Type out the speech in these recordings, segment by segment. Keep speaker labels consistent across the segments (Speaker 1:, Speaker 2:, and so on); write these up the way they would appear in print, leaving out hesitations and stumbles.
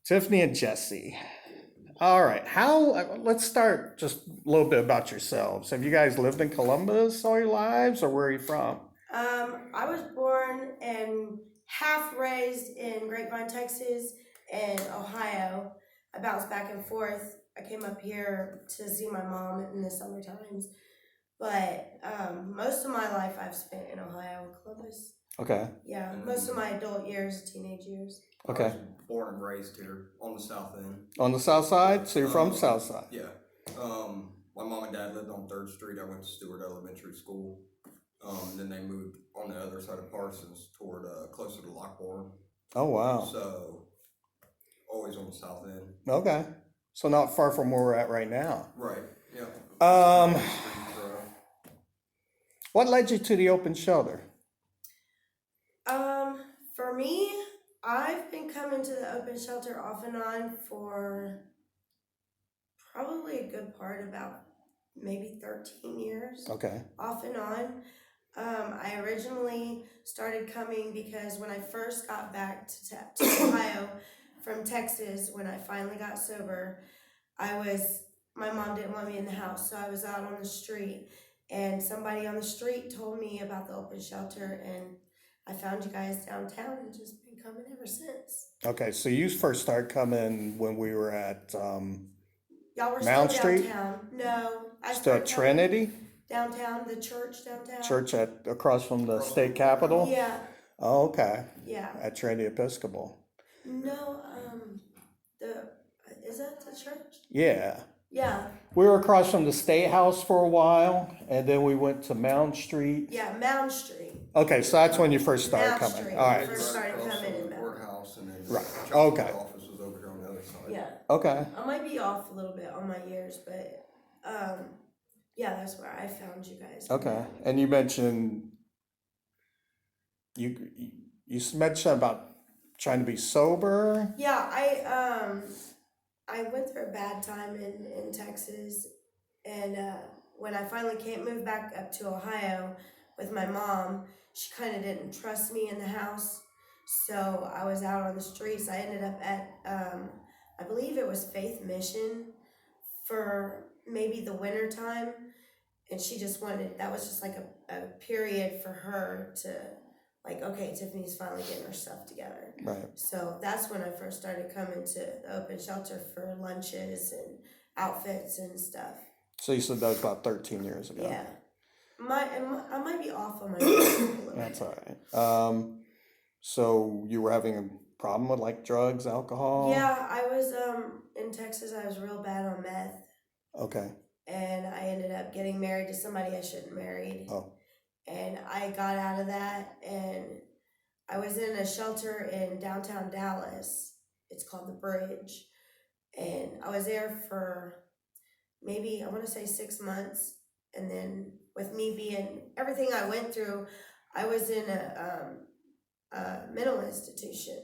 Speaker 1: Tiffany and Jesse. All right. Let's start just a little bit about yourselves. Have you guys lived in Columbus all your lives, or where are you from?
Speaker 2: I was born and half raised in Grapevine, Texas, and Ohio. I bounced back and forth. I came up here to see my mom in the summer times, but most of my life I've spent in Ohio and Columbus.
Speaker 1: Okay.
Speaker 2: Yeah, most of my adult years, teenage years.
Speaker 1: Okay.
Speaker 3: I was born and raised here on the south end.
Speaker 1: On the south side? So you're from the south side?
Speaker 3: Yeah. My mom and dad lived on 3rd Street. I went to Stewart Elementary School. Then they moved on the other side of Parsons toward closer to Lockbourne.
Speaker 1: Oh, wow.
Speaker 3: So always on the south end.
Speaker 1: Okay. So not far from where we're at right now.
Speaker 3: Right. Yeah.
Speaker 1: What led you to the open shelter?
Speaker 2: For me, I've been coming to the open shelter off and on for probably a good part about maybe 13 years.
Speaker 1: Okay.
Speaker 2: Off and on. I originally started coming because when I first got back to Ohio from Texas, when I finally got sober, my mom didn't want me in the house, so I was out on the street, and somebody on the street told me about the open shelter, and I found you guys downtown and just been coming ever since.
Speaker 1: Okay, so you first started coming when we were at
Speaker 2: Y'all were
Speaker 1: Mount
Speaker 2: still
Speaker 1: Street?
Speaker 2: downtown. No, I
Speaker 1: still at
Speaker 2: started coming
Speaker 1: Trinity
Speaker 2: downtown, the church downtown.
Speaker 1: Church across from the state capitol?
Speaker 2: Yeah,
Speaker 1: Oh, okay.
Speaker 2: yeah.
Speaker 1: At Trinity Episcopal.
Speaker 2: No, is that the church?
Speaker 1: Yeah.
Speaker 2: Yeah,
Speaker 1: We were across from the State House for a while, and then we went to Mound Street.
Speaker 2: yeah, Mound Street.
Speaker 1: Okay, so that's when you first started
Speaker 2: Mound
Speaker 1: coming.
Speaker 2: Street.
Speaker 1: All right.
Speaker 2: First started
Speaker 3: across
Speaker 2: coming
Speaker 3: from
Speaker 2: in
Speaker 3: the
Speaker 2: Mound.
Speaker 3: courthouse, and then
Speaker 1: Right.
Speaker 3: the
Speaker 1: Okay.
Speaker 3: office was over here on the other side.
Speaker 2: Yeah,
Speaker 1: Okay.
Speaker 2: I might be off a little bit on my years, but yeah, that's where I found you guys.
Speaker 1: Okay. And you mentioned you mentioned about trying to be sober.
Speaker 2: Yeah, I went through a bad time in Texas, and when I finally moved back up to Ohio with my mom, she kind of didn't trust me in the house, so I was out on the streets. I ended up at I believe it was Faith Mission for maybe the winter time, and she just that was just like a period for her to, like, okay, Tiffany's finally getting her stuff together.
Speaker 1: Right.
Speaker 2: So that's when I first started coming to the open shelter for lunches and outfits and stuff.
Speaker 1: So you said that was about 13 years ago.
Speaker 2: Yeah. I might be off on my years a little bit.
Speaker 1: That's all right. So you were having a problem with like drugs, alcohol?
Speaker 2: Yeah, I was in Texas. I was real bad on meth,
Speaker 1: Okay.
Speaker 2: and I ended up getting married to somebody I shouldn't married.
Speaker 1: Oh.
Speaker 2: And I got out of that, and I was in a shelter in downtown Dallas. It's called The Bridge, and I was there for maybe, I want to say 6 months. And then with me being everything I went through, I was in a mental institution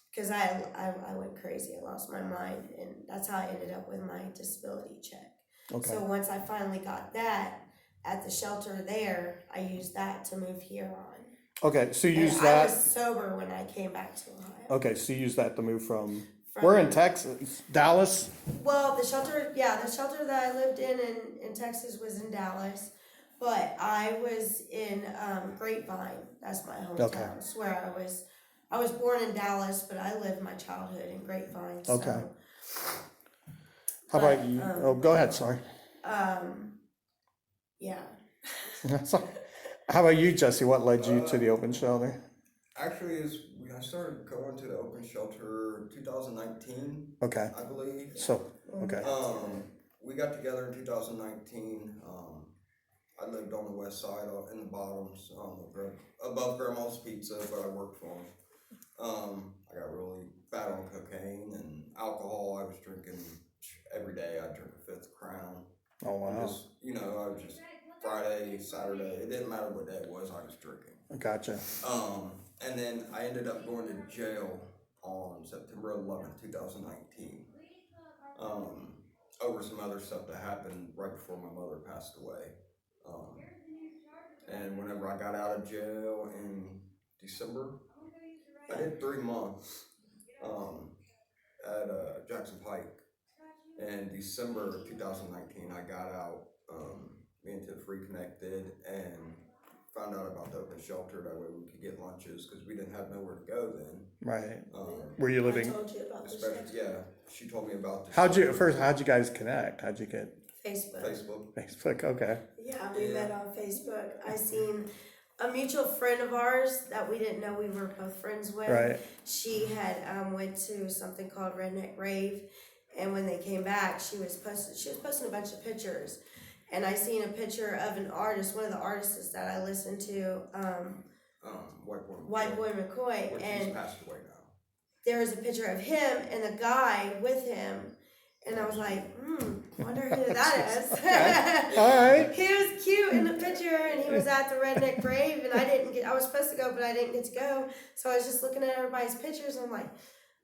Speaker 2: because I went crazy. I lost my mind, and that's how I ended up with my disability check.
Speaker 1: Okay.
Speaker 2: So once I finally got that at the shelter there, I used that to move here on.
Speaker 1: Okay, so you
Speaker 2: And
Speaker 1: used
Speaker 2: I
Speaker 1: that.
Speaker 2: was sober when I came back to Ohio.
Speaker 1: Okay, so you used that to move from. We're in Texas, Dallas.
Speaker 2: Well, the shelter that I lived in Texas was in Dallas, but I was in Grapevine. That's my hometown.
Speaker 1: Okay.
Speaker 2: It's where I was born in Dallas, but I lived my childhood in Grapevine. So,
Speaker 1: Okay. How about you? Oh, go ahead. Sorry.
Speaker 2: Yeah.
Speaker 1: How about you, Jesse? What led you to the open shelter?
Speaker 3: Actually, I started going to the open shelter 2019.
Speaker 1: Okay.
Speaker 3: I believe.
Speaker 1: So, okay.
Speaker 3: We got together in 2019. I lived on the west side, in the bottoms, above Grandma's Pizza, but I worked for them. I got really bad on cocaine and alcohol. I was drinking every day. I drink a 5th Crown.
Speaker 1: Oh, wow.
Speaker 3: I was just Friday, Saturday. It didn't matter what day it was. I was drinking.
Speaker 1: Gotcha.
Speaker 3: And then I ended up going to jail on September 11th, 2019. Over some other stuff that happened right before my mother passed away. And whenever I got out of jail in December, I did 3 months. Jackson Pike. In December of 2019, I got out. Me and Tiff reconnected and found out about the open shelter. That way we could get lunches because we didn't have nowhere to go then.
Speaker 1: Right. Were you
Speaker 2: I
Speaker 1: living?
Speaker 2: told you about this.
Speaker 3: Especially, yeah, she told me about the
Speaker 1: How'd you
Speaker 3: shelter.
Speaker 1: guys connect? How'd you get
Speaker 2: Facebook.
Speaker 1: Facebook? Okay.
Speaker 2: Yeah, we met on Facebook. I seen a mutual friend of ours that we didn't know we were both friends with.
Speaker 1: Right.
Speaker 2: She had went to something called Redneck Rave, and when they came back, she was posting a bunch of pictures, and I seen a picture of an artist, one of the artists that I listened to, White Boy McCoy,
Speaker 3: Which
Speaker 2: and
Speaker 3: he's passed away now.
Speaker 2: there was a picture of him and the guy with him, and I was like, wonder who that is.
Speaker 1: Okay. All right.
Speaker 2: He was cute in the picture, and he was at the Redneck Rave, and I was supposed to go, but I didn't get to go, so I was just looking at everybody's pictures, and I'm like,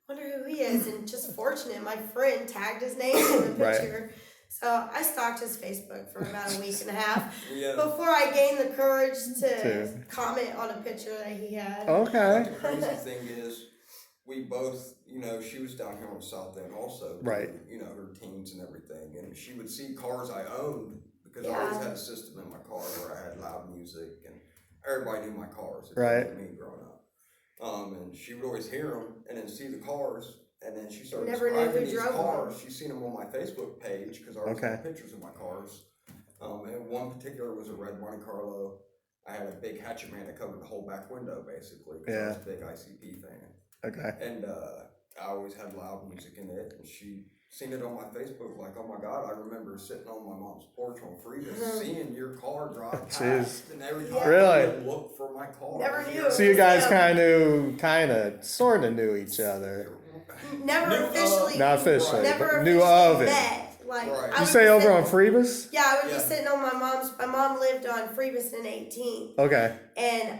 Speaker 2: wonder who he is, and just fortunate, my friend tagged his name in the
Speaker 1: Right.
Speaker 2: picture. So I stalked his Facebook for about a week and a half
Speaker 3: Yeah.
Speaker 2: before I gained the courage to
Speaker 1: To-
Speaker 2: comment on a picture that he had.
Speaker 1: Okay.
Speaker 3: The crazy thing is, we both, she was down here on the South End also.
Speaker 1: Right.
Speaker 3: Her teens and everything. And she would see cars I owned because I
Speaker 2: Yeah.
Speaker 3: always had a system in my car where I had loud music and everybody knew my cars.
Speaker 1: Right.
Speaker 3: Except me growing up. And she would always hear them and then see the cars. And then she started
Speaker 2: Never knew
Speaker 3: describing
Speaker 2: who
Speaker 3: these
Speaker 2: drove
Speaker 3: cars. She's seen them on my Facebook page because I always
Speaker 1: Okay.
Speaker 3: had pictures of my cars. And one particular was a red Monte Carlo. I had a big hatchet man that covered the whole back window basically because I was a big ICP fan.
Speaker 1: Okay.
Speaker 3: And I always had loud music in it. And she seen it on my Facebook like, oh my God, I remember sitting on my mom's porch on Freedom seeing your car drive past.
Speaker 1: Jeez.
Speaker 3: And every time
Speaker 2: Yeah.
Speaker 1: Really?
Speaker 3: I would look for my car.
Speaker 2: Never knew.
Speaker 1: So you guys
Speaker 2: Yeah.
Speaker 1: sort of knew each other.
Speaker 2: Never
Speaker 3: Knew
Speaker 2: officially.
Speaker 1: Not officially,
Speaker 2: Never
Speaker 1: but
Speaker 2: officially
Speaker 1: knew of it.
Speaker 2: met. Like,
Speaker 3: Right.
Speaker 2: I
Speaker 1: You
Speaker 2: would
Speaker 1: say
Speaker 2: be
Speaker 1: over
Speaker 2: sitting-
Speaker 1: on Freebus?
Speaker 2: Yeah, I would
Speaker 3: Yeah.
Speaker 2: be sitting on my mom lived on Freebus and 18th,
Speaker 1: Okay.
Speaker 2: and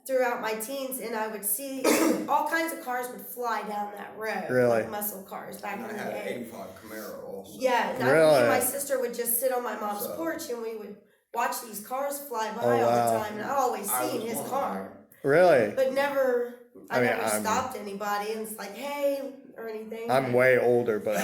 Speaker 2: throughout my teens, and I would see all kinds of cars would fly down that road.
Speaker 1: Really?
Speaker 2: Like muscle cars back
Speaker 3: And
Speaker 2: in
Speaker 3: I
Speaker 2: the
Speaker 3: had an
Speaker 2: day.
Speaker 3: 85 Camaro also.
Speaker 2: Yeah, and me
Speaker 1: Really?
Speaker 2: and my sister would just sit on my mom's
Speaker 3: So-
Speaker 2: porch, and we would watch these cars fly by
Speaker 1: Oh,
Speaker 2: all
Speaker 1: wow.
Speaker 2: the time, and I always
Speaker 3: I
Speaker 2: seen
Speaker 3: was
Speaker 2: his
Speaker 3: one of
Speaker 2: car,
Speaker 1: Really?
Speaker 2: but never. I
Speaker 1: mean,
Speaker 2: never
Speaker 1: I'm-
Speaker 2: stopped anybody and it's like, hey, or anything.
Speaker 1: I'm way older, but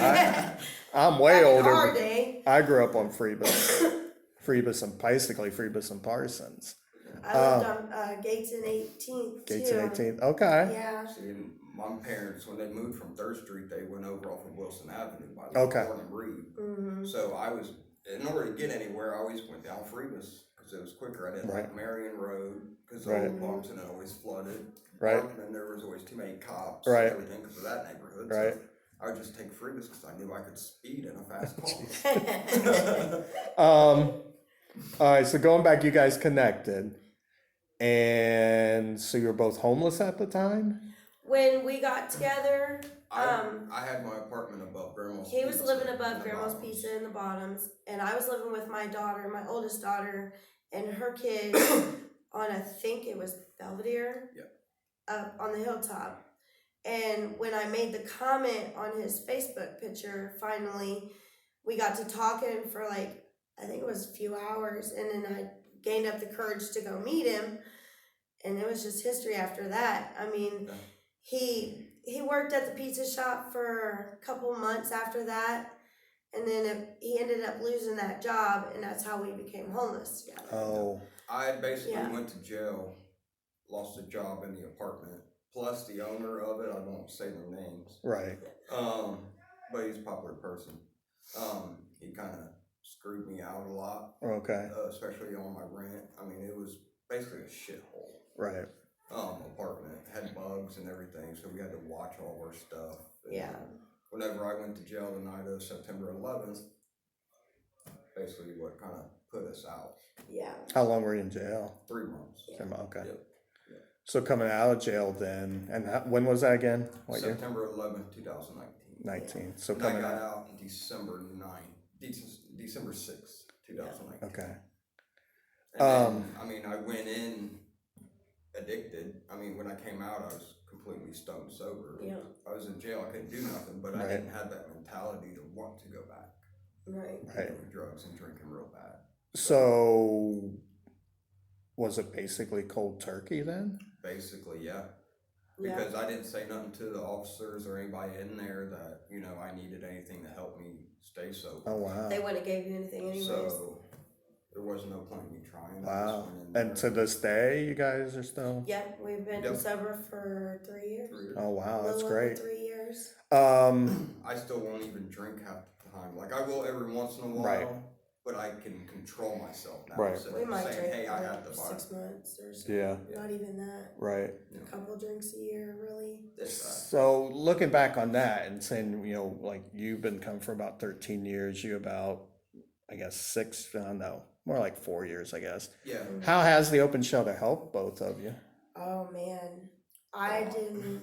Speaker 1: I'm way
Speaker 2: Back in
Speaker 1: older.
Speaker 2: our
Speaker 1: but
Speaker 2: day,
Speaker 1: I grew up on Freebus and basically Freebus and Parsons.
Speaker 2: I lived on Gates and 18th
Speaker 1: Gates
Speaker 2: too.
Speaker 1: and 18th. Okay.
Speaker 2: Yeah.
Speaker 3: See, my parents, when they moved from 3rd Street, they went over off of Wilson Avenue by the
Speaker 1: Okay.
Speaker 3: Gordon Reed.
Speaker 2: Mm-hmm.
Speaker 3: So I was, in order to get anywhere, I always went down Freebus because it was quicker. I didn't like Marion Road because
Speaker 1: Right.
Speaker 3: all the bumps and it always flooded.
Speaker 1: Right.
Speaker 3: And there was always too many cops
Speaker 1: Right.
Speaker 3: and everything because of that neighborhood.
Speaker 1: Right.
Speaker 3: So I would just take Freebus because I knew I could speed in a fast car.
Speaker 1: All right. So going back, you guys connected, and so you were both homeless at the time.
Speaker 2: When we got together,
Speaker 3: I had my apartment above Grandma's
Speaker 2: he was
Speaker 3: Pizza
Speaker 2: living
Speaker 3: in
Speaker 2: above
Speaker 3: the
Speaker 2: Grandma's
Speaker 3: bottoms.
Speaker 2: Pizza in the bottoms, and I was living with my daughter, my oldest daughter, and her kids on, I think it was Belvedere, up on the hilltop. And when I made the comment on his Facebook picture, finally, we got to talking for like, I think it was a few hours, and then I gained up the courage to go meet him, and it was just history after that. I mean,
Speaker 3: Yeah.
Speaker 2: he worked at the pizza shop for a couple months after that, and then he ended up losing that job, and that's how we became homeless together.
Speaker 1: Oh.
Speaker 3: I basically
Speaker 2: Yeah.
Speaker 3: went to jail, lost a job in the apartment, plus the owner of it, I won't say their names,
Speaker 1: Right.
Speaker 3: but he's a popular person. He kind of screwed me out a lot,
Speaker 1: Okay.
Speaker 3: especially on my rent. I mean, it was basically a shithole.
Speaker 1: Right.
Speaker 3: Apartment, had bugs and everything, so we had to watch all our stuff. And
Speaker 2: Yeah.
Speaker 3: whenever I went to jail the night of September 11th, basically what kind of put us out.
Speaker 2: Yeah.
Speaker 1: How long were you in jail?
Speaker 3: 3 months.
Speaker 1: Okay.
Speaker 3: Yep.
Speaker 1: So coming out of jail then, and when was that again? What year?
Speaker 3: September 11th, 2019.
Speaker 1: 19. So
Speaker 3: And
Speaker 1: coming
Speaker 3: I got
Speaker 1: out.
Speaker 3: out in December December 6th, 2019.
Speaker 1: Okay.
Speaker 3: And then, I mean, I went in addicted. I mean, when I came out, I was completely stone sober.
Speaker 2: Yeah.
Speaker 3: I was in jail, I couldn't do nothing, but I
Speaker 1: Right.
Speaker 3: didn't have that mentality to want to go back.
Speaker 2: Right.
Speaker 1: Right.
Speaker 3: Doing drugs and drinking real bad.
Speaker 1: So was it basically cold turkey then?
Speaker 3: Basically, yeah. because I didn't say nothing to the officers or anybody in there that, you know, I needed anything to help me stay sober.
Speaker 1: Oh, wow.
Speaker 2: They wouldn't have gave you anything anyways.
Speaker 3: So there was no point in me trying. I just
Speaker 1: Wow.
Speaker 3: went in there.
Speaker 1: And to this day, you guys are still?
Speaker 2: Yep, we've been
Speaker 3: Yep.
Speaker 2: sober for 3 years.
Speaker 3: 3 years.
Speaker 1: Oh, wow,
Speaker 2: A
Speaker 1: that's
Speaker 2: little over
Speaker 1: great.
Speaker 2: 3 years.
Speaker 3: I still won't even drink half the time. Like, I will every once in a while,
Speaker 1: Right.
Speaker 3: but I can control myself now.
Speaker 1: Right.
Speaker 3: Instead
Speaker 2: We
Speaker 3: of
Speaker 2: might
Speaker 3: saying,
Speaker 2: drink
Speaker 3: hey, I
Speaker 2: for
Speaker 3: had to buy
Speaker 2: 6 months or something.
Speaker 1: Yeah,
Speaker 2: Not even that.
Speaker 1: right.
Speaker 2: A couple drinks a year, really.
Speaker 3: this.
Speaker 1: So looking back on that and saying, you know, like you've been coming for about 13 years, you about, I guess, 6, no, more like 4 years, I guess.
Speaker 3: Yeah.
Speaker 1: How has the open shelter helped both of you?
Speaker 2: Oh man, I didn't.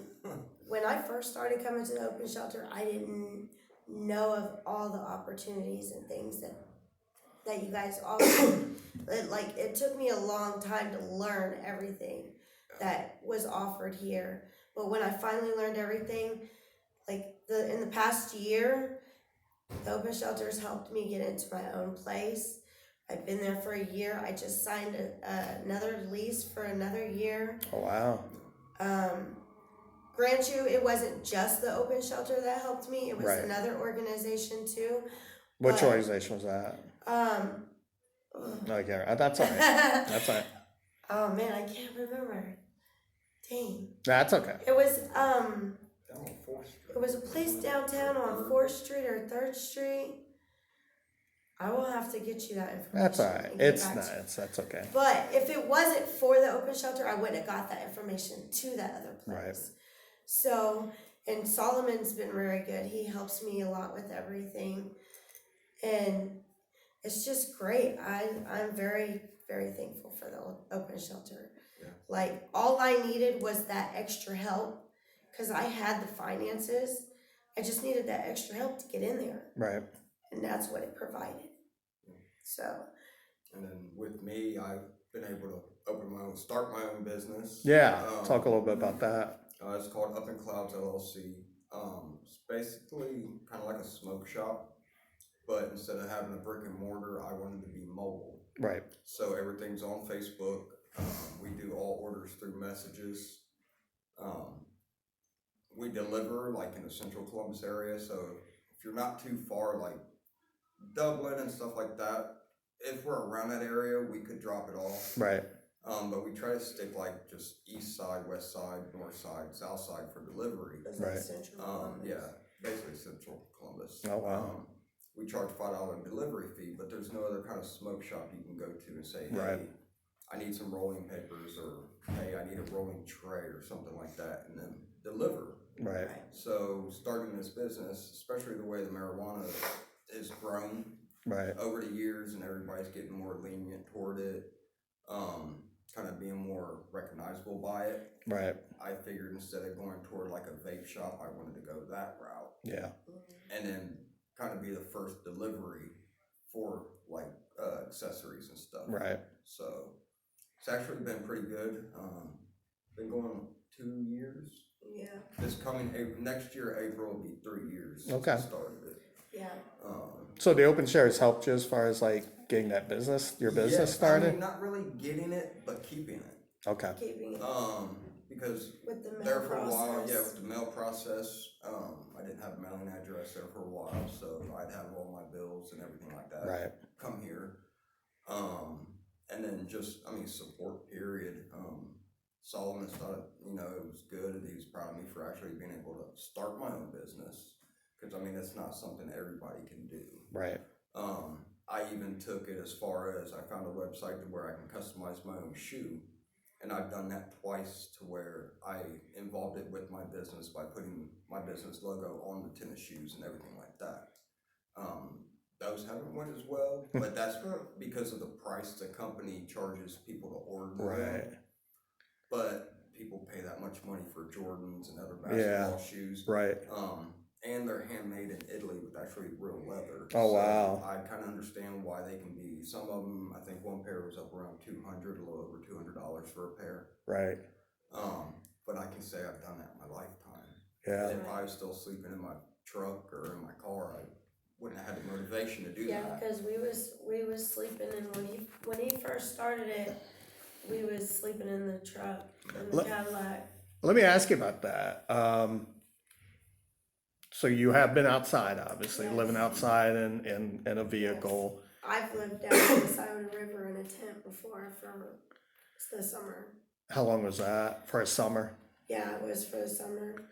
Speaker 2: When I first started coming to the open shelter, I didn't know of all the opportunities and things that you guys offer. It took me a long time to learn everything that was offered here. But when I finally learned everything, in the past year, the open shelters helped me get into my own place. I've been there for a year. I just signed another lease for another year.
Speaker 1: Oh, wow.
Speaker 2: Grant you, it wasn't just the open shelter that helped me. It was
Speaker 1: Right.
Speaker 2: another organization too.
Speaker 1: Which
Speaker 2: But,
Speaker 1: organization was that?
Speaker 2: ugh.
Speaker 1: Okay, that's all right. That's all right.
Speaker 2: Oh man, I can't remember. Dang.
Speaker 1: That's okay.
Speaker 2: It was
Speaker 3: Down on 4th Street.
Speaker 2: it was a place downtown on 4th Street or 3rd Street. I will have to get you that information.
Speaker 1: That's all right.
Speaker 2: and get
Speaker 1: It's
Speaker 2: back
Speaker 1: not,
Speaker 2: to you.
Speaker 1: that's okay.
Speaker 2: But if it wasn't for the open shelter, I wouldn't have got that information to that other place.
Speaker 1: Right.
Speaker 2: So, and Solomon's been very good. He helps me a lot with everything. And it's just great. I'm very, very thankful for the open shelter.
Speaker 3: Yeah.
Speaker 2: Like, all I needed was that extra help because I had the finances. I just needed that extra help to get in there.
Speaker 1: Right.
Speaker 2: And that's what it provided. So,
Speaker 3: And then with me, I've been able to start my own business.
Speaker 1: Yeah, talk a little bit about that.
Speaker 3: It's called Up in Clouds LLC. It's basically kind of like a smoke shop, but instead of having a brick and mortar, I wanted to be mobile.
Speaker 1: Right.
Speaker 3: So everything's on Facebook. We do all orders through messages. We deliver like in the central Columbus area. So if you're not too far, like Dublin and stuff like that, if we're around that area, we could drop it off.
Speaker 1: Right.
Speaker 3: But we try to stick like just east side, west side, north side, south side for delivery.
Speaker 2: it's
Speaker 1: Right.
Speaker 2: like Central Columbus.
Speaker 3: Yeah, basically central Columbus.
Speaker 1: Oh, wow.
Speaker 3: We charge $5 delivery fee, but there's no other kind of smoke shop you can go to and say, hey,
Speaker 1: Right.
Speaker 3: I need some rolling papers, or hey, I need a rolling tray or something like that, and then deliver.
Speaker 1: Right.
Speaker 3: So starting this business, especially the way the marijuana is grown
Speaker 1: Right.
Speaker 3: over the years, and everybody's getting more lenient toward it, kind of being more recognizable by it.
Speaker 1: Right.
Speaker 3: I figured instead of going toward like a vape shop, I wanted to go that route,
Speaker 1: Yeah.
Speaker 3: and then kind of be the first delivery for like accessories and stuff.
Speaker 1: Right.
Speaker 3: So it's actually been pretty good. Been going 2 years.
Speaker 2: Yeah.
Speaker 3: This coming next year, April, will be 3 years since
Speaker 1: Okay.
Speaker 3: I started it.
Speaker 2: Yeah.
Speaker 1: So the open share has helped you as far as like getting that your business started?
Speaker 3: I mean, not really getting it, but keeping it.
Speaker 1: Okay.
Speaker 2: Keeping it
Speaker 3: Because
Speaker 2: with the mail
Speaker 3: there for a while,
Speaker 2: process.
Speaker 3: yeah, with the mail process, I didn't have a mailing address there for a while, so I'd have all my bills and everything like that
Speaker 1: Right.
Speaker 3: come here. And then just, I mean, support period. Solomon thought, you know, it was good, and he was proud of me for actually being able to start my own business. Because, I mean, it's not something everybody can do.
Speaker 1: Right.
Speaker 3: I even took it as far as I found a website to where I can customize my own shoe. And I've done that twice, to where I involved it with my business by putting my business logo on the tennis shoes and everything like that. Those haven't went as well, but that's because of the price the company charges people to order them.
Speaker 1: Right.
Speaker 3: But people pay that much money for Jordans and other basketball shoes.
Speaker 1: Right.
Speaker 3: And they're handmade in Italy with actually real leather.
Speaker 1: Oh,
Speaker 3: So
Speaker 1: wow.
Speaker 3: I kind of understand why they can be. Some of them, I think one pair was up around $200, a little over $200 for a pair.
Speaker 1: Right.
Speaker 3: But I can say I've done that in my lifetime.
Speaker 1: Yeah.
Speaker 3: If I was still sleeping in my truck or in my car, I wouldn't have had the motivation to do
Speaker 2: Yeah,
Speaker 3: that.
Speaker 2: because we was sleeping in when he first started it, we was sleeping in the truck in the
Speaker 1: Let-
Speaker 2: Cadillac.
Speaker 1: Let me ask you about that. So you have been outside, obviously, living
Speaker 2: Yes.
Speaker 1: outside in a vehicle.
Speaker 2: I've lived down on the side of the river in a tent before for the summer.
Speaker 1: How long was that? For a summer?
Speaker 2: Yeah, it was for the summer.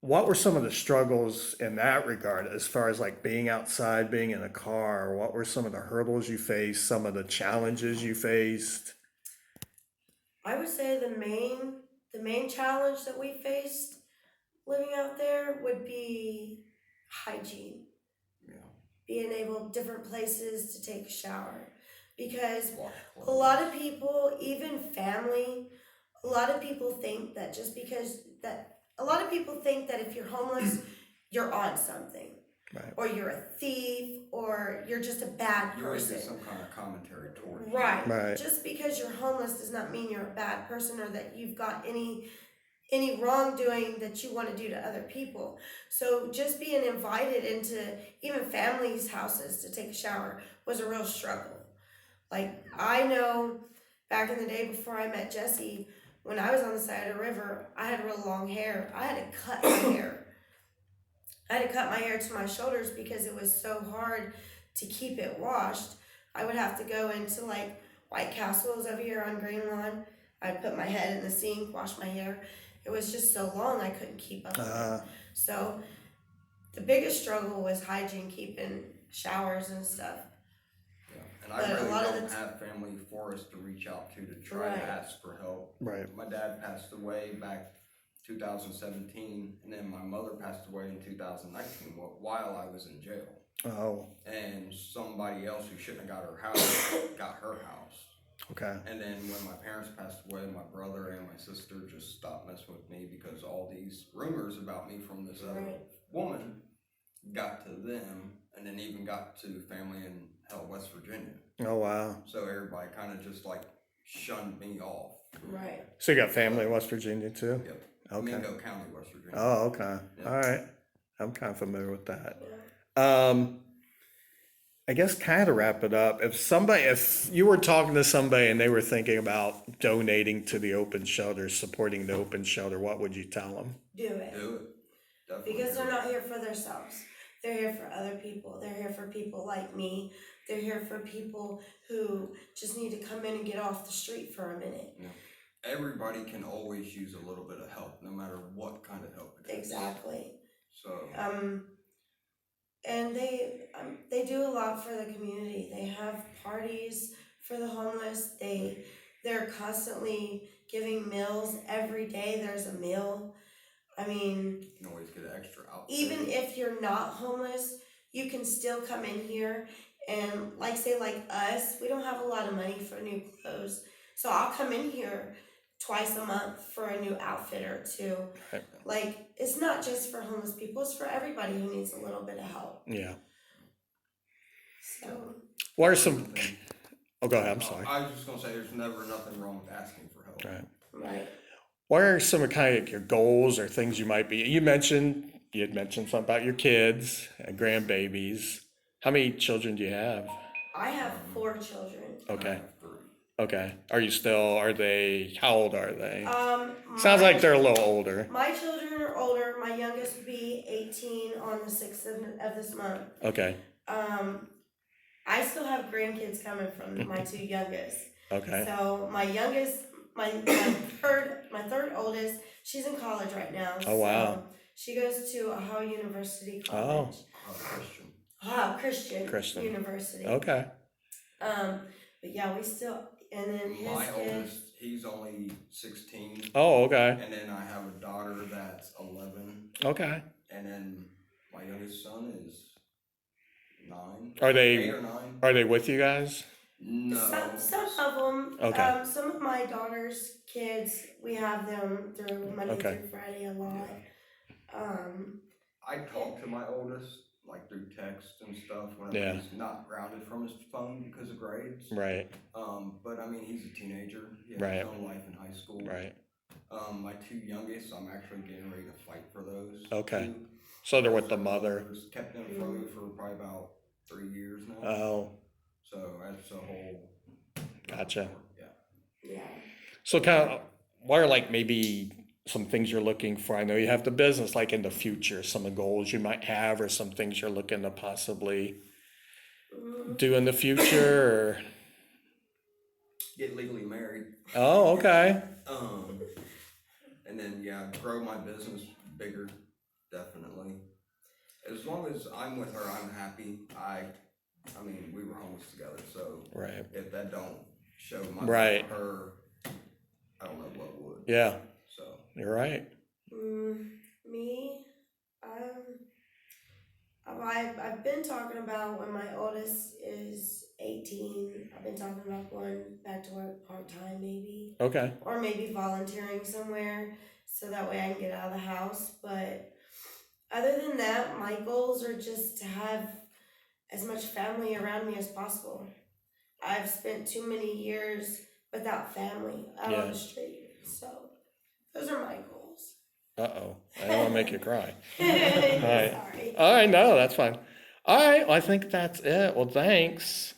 Speaker 1: What were some of the struggles in that regard, as far as like being outside, being in a car? What were some of the hurdles you faced, some of the challenges you faced?
Speaker 2: I would say the main challenge that we faced living out there would be hygiene.
Speaker 3: Yeah.
Speaker 2: Being able different places to take a shower. Because
Speaker 3: Wash
Speaker 2: a
Speaker 3: clothes.
Speaker 2: lot of people, even family, a lot of people think that a lot of people think that if you're homeless, you're on something.
Speaker 1: Right.
Speaker 2: Or you're a thief, or you're just a bad
Speaker 3: You always
Speaker 2: person.
Speaker 3: get some kind of commentary towards you.
Speaker 2: Right.
Speaker 1: Right.
Speaker 2: Just because you're homeless does not mean you're a bad person or that you've got any wrongdoing that you want to do to other people. So just being invited into even families' houses to take a shower was a real struggle. Like, I know back in the day before I met Jesse, when I was on the side of the river, I had real long hair. I had to cut my hair. I had to cut my hair to my shoulders because it was so hard to keep it washed. I would have to go into like White Castles over here on Green Lawn. I'd put my head in the sink, wash my hair. It was just so long I couldn't keep up with it. So the biggest struggle was hygiene, keeping showers and stuff.
Speaker 3: Yeah. And
Speaker 2: But
Speaker 3: I
Speaker 2: a
Speaker 3: really
Speaker 2: lot of
Speaker 3: don't
Speaker 2: the
Speaker 3: have family for us to reach out to try
Speaker 2: Right.
Speaker 3: to ask for help.
Speaker 1: Right.
Speaker 3: My dad passed away back 2017, and then my mother passed away in 2019 while I was in jail.
Speaker 1: Oh,
Speaker 3: And somebody else who shouldn't have got her house got her house.
Speaker 1: okay.
Speaker 3: And then when my parents passed away, my brother and my sister just stopped messing with me because all these rumors about me from this other
Speaker 2: Right.
Speaker 3: woman got to them, and then even got to family in West Virginia.
Speaker 1: Oh, wow.
Speaker 3: So everybody kind of just like shunned me off.
Speaker 2: Right.
Speaker 1: So you got family in West Virginia too?
Speaker 3: Yep.
Speaker 1: Okay.
Speaker 3: Mingo County, West Virginia.
Speaker 1: Oh, okay.
Speaker 3: Yeah.
Speaker 1: All right. I'm kind of familiar with that.
Speaker 2: Yeah.
Speaker 1: I guess kind of to wrap it up, if you were talking to somebody and they were thinking about donating to the open shelter, supporting the open shelter, what would you tell them?
Speaker 2: Do it.
Speaker 3: Do it. Definitely.
Speaker 2: Because
Speaker 3: do
Speaker 2: they're
Speaker 3: it.
Speaker 2: not here for themselves. They're here for other people. They're here for people like me. They're here for people who just need to come in and get off the street for a minute.
Speaker 3: Yeah. Everybody can always use a little bit of help, no matter what kind of help it is.
Speaker 2: Exactly.
Speaker 3: So.
Speaker 2: And they do a lot for the community. They have parties for the homeless. They're constantly giving meals every day. There's a meal. I mean,
Speaker 3: You can always get an extra outfit.
Speaker 2: even if you're not homeless, you can still come in here and like us, we don't have a lot of money for new clothes. So I'll come in here twice a month for a new outfit or two.
Speaker 1: Right.
Speaker 2: Like, it's not just for homeless people, it's for everybody who needs a little bit of help.
Speaker 1: Yeah.
Speaker 2: So
Speaker 1: What are some, oh, go ahead, I'm sorry.
Speaker 3: I was just gonna say, there's never nothing wrong with asking for help.
Speaker 1: Right.
Speaker 2: right.
Speaker 1: What are some of kind of your goals or things you might be, you had mentioned something about your kids and grandbabies. How many children do you have?
Speaker 2: I have 4 children.
Speaker 3: I
Speaker 1: Okay.
Speaker 3: have 3.
Speaker 1: Okay. How old are they? Sounds
Speaker 2: My-
Speaker 1: like they're a little older.
Speaker 2: My children are older. My youngest will be 18 on the 6th of this month.
Speaker 1: Okay.
Speaker 2: I still have grandkids coming from my 2 youngest.
Speaker 1: Okay.
Speaker 2: So my third oldest, she's in college right now.
Speaker 1: Oh, wow.
Speaker 2: So she goes to Ohio University
Speaker 1: Oh.
Speaker 2: College.
Speaker 3: Christian.
Speaker 2: Ohio Christian University.
Speaker 1: Okay.
Speaker 2: But yeah, we still, and then his
Speaker 3: My
Speaker 2: kids.
Speaker 3: oldest, he's only 16.
Speaker 1: Oh, okay.
Speaker 3: And then I have a daughter that's 11.
Speaker 1: Okay.
Speaker 3: And then my youngest son is 9.
Speaker 1: Are
Speaker 3: 8
Speaker 1: they
Speaker 3: or 9?
Speaker 1: are they with you guys?
Speaker 3: No.
Speaker 2: Some of them.
Speaker 1: Okay.
Speaker 2: Some of my daughter's kids, we have them through Monday
Speaker 1: Okay.
Speaker 2: through Friday a lot.
Speaker 3: I talk to my oldest like through text and stuff whenever
Speaker 1: Yeah.
Speaker 3: he's not grounded from his phone because of grades.
Speaker 1: Right.
Speaker 3: But I mean, he's a teenager. He has
Speaker 1: Right.
Speaker 3: his own life in high school.
Speaker 1: Right.
Speaker 3: My 2 youngest, I'm actually getting ready to fight for those.
Speaker 1: Okay.
Speaker 3: 2.
Speaker 1: So they're with the
Speaker 3: Their
Speaker 1: mother.
Speaker 3: mothers kept them from me for probably about 3 years now.
Speaker 1: Oh,
Speaker 3: So that's a whole.
Speaker 1: gotcha.
Speaker 3: Yeah.
Speaker 2: Yeah.
Speaker 1: So kind of, what are like maybe some things you're looking for? I know you have the business, like in the future, some of the goals you might have, or some things you're looking to possibly do in the future, or,
Speaker 3: Get legally married.
Speaker 1: oh, okay.
Speaker 3: And then, yeah, grow my business bigger, definitely. As long as I'm with her, I'm happy. I mean, we were homeless together, so
Speaker 1: Right.
Speaker 3: if that don't show my love
Speaker 1: Right.
Speaker 3: for her, I don't know what would.
Speaker 1: Yeah,
Speaker 3: So,
Speaker 1: you're right.
Speaker 2: Me, I've been talking about when my oldest is 18. I've been talking about going back to work part time, maybe,
Speaker 1: Okay.
Speaker 2: or maybe volunteering somewhere so that way I can get out of the house. But other than that, my goals are just to have as much family around me as possible. I've spent too many years without family out on
Speaker 1: Yeah.
Speaker 2: the street, so those are my goals.
Speaker 1: Uh-oh. I don't want to make you cry.
Speaker 2: Sorry.
Speaker 1: All right. All right. No, that's fine. All right. Well, I think that's it. Well, thanks.